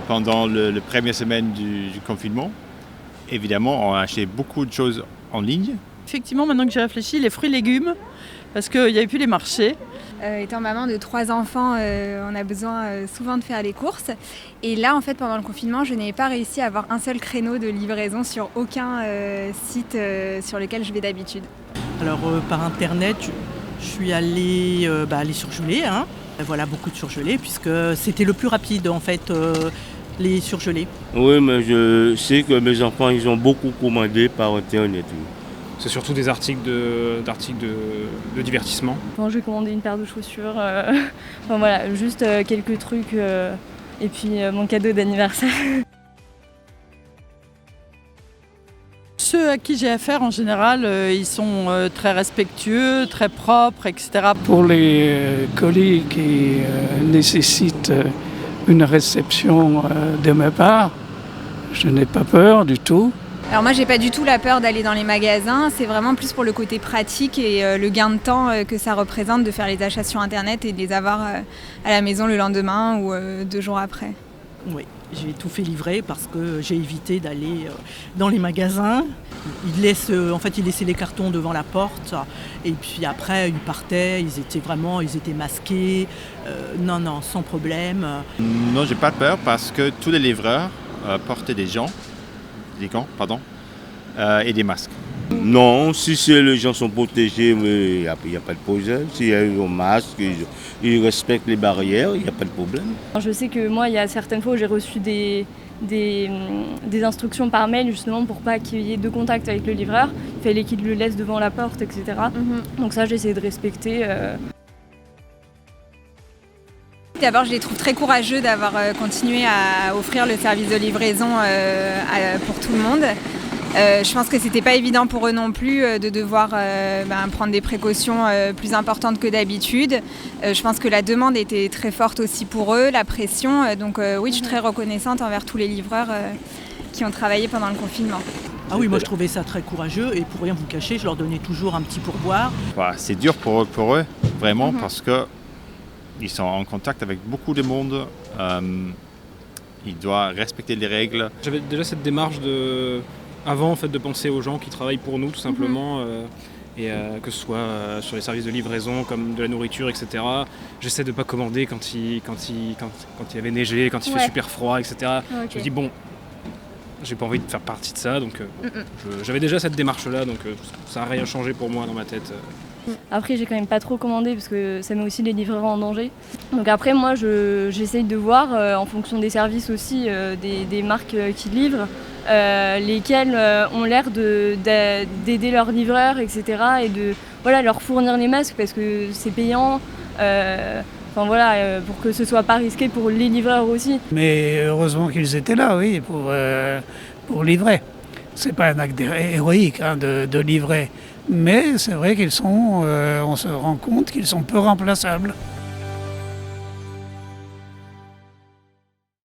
pendant le première semaine du confinement. Évidemment, on a acheté beaucoup de choses en ligne. Effectivement, maintenant que j'ai réfléchi, les fruits et légumes, parce qu'il n'y avait plus les marchés. Étant maman de 3 enfants, on a besoin souvent de faire les courses. Et là, en fait, pendant le confinement, je n'ai pas réussi à avoir un seul créneau de livraison sur aucun site sur lequel je vais d'habitude. Alors, par Internet, je suis allée surgeler. Voilà, beaucoup de surgelés, puisque c'était le plus rapide, en fait, les surgelés. Oui, mais je sais que mes enfants, ils ont beaucoup commandé par Internet. Oui. C'est surtout des articles de divertissement. Quand j'ai commandé une paire de chaussures, juste quelques trucs et puis mon cadeau d'anniversaire. Ceux à qui j'ai affaire, en général, ils sont très respectueux, très propres, etc. Pour les colis qui nécessitent une réception de ma part, je n'ai pas peur du tout. Alors moi, j'ai pas du tout la peur d'aller dans les magasins, c'est vraiment plus pour le côté pratique et le gain de temps que ça représente de faire les achats sur Internet et de les avoir à la maison le lendemain ou 2 jours après. Oui, j'ai tout fait livrer parce que j'ai évité d'aller dans les magasins. Ils laissaient les cartons devant la porte et puis après ils partaient, ils étaient masqués. Non, sans problème. Non, j'ai pas peur parce que tous les livreurs portaient des gants, et des masques. Non, si les gens sont protégés, il n'y a pas de problème. Si ils ont un masque, ils respectent les barrières, il n'y a pas de problème. Je sais que moi, il y a certaines fois où j'ai reçu des instructions par mail justement pour pas qu'il y ait de contact avec le livreur. Il fallait qu'il le laisse devant la porte, etc. Donc ça, j'ai essayé de respecter. D'abord, je les trouve très courageux d'avoir continué à offrir le service de livraison pour tout le monde. Je pense que c'était pas évident pour eux non plus de devoir prendre des précautions plus importantes que d'habitude. Je pense que la demande était très forte aussi pour eux, la pression. Oui, je suis très reconnaissante envers tous les livreurs qui ont travaillé pendant le confinement. Ah oui, moi je trouvais ça très courageux et pour rien vous cacher, je leur donnais toujours un petit pourboire. C'est dur pour eux, vraiment, parce que ils sont en contact avec beaucoup de monde. Ils doivent respecter les règles. J'avais déjà cette démarche avant en fait, de penser aux gens qui travaillent pour nous tout simplement. Et que ce soit sur les services de livraison comme de la nourriture, etc. J'essaie de ne pas commander quand il y avait neigé, quand il fait super froid, etc. Okay. Je me dis j'ai pas envie de faire partie de ça, donc j'avais déjà cette démarche-là, donc ça n'a rien changé pour moi dans ma tête. Après, j'ai quand même pas trop commandé parce que ça met aussi les livreurs en danger. Donc après, moi, j'essaye de voir en fonction des services aussi, des marques qui livrent, lesquelles ont l'air d'aider leurs livreurs, etc. Et de leur fournir les masques parce que c'est payant. Pour que ce soit pas risqué pour les livreurs aussi. Mais heureusement qu'ils étaient là, oui, pour livrer. C'est pas un acte héroïque de livrer, mais c'est vrai on se rend compte qu'ils sont peu remplaçables.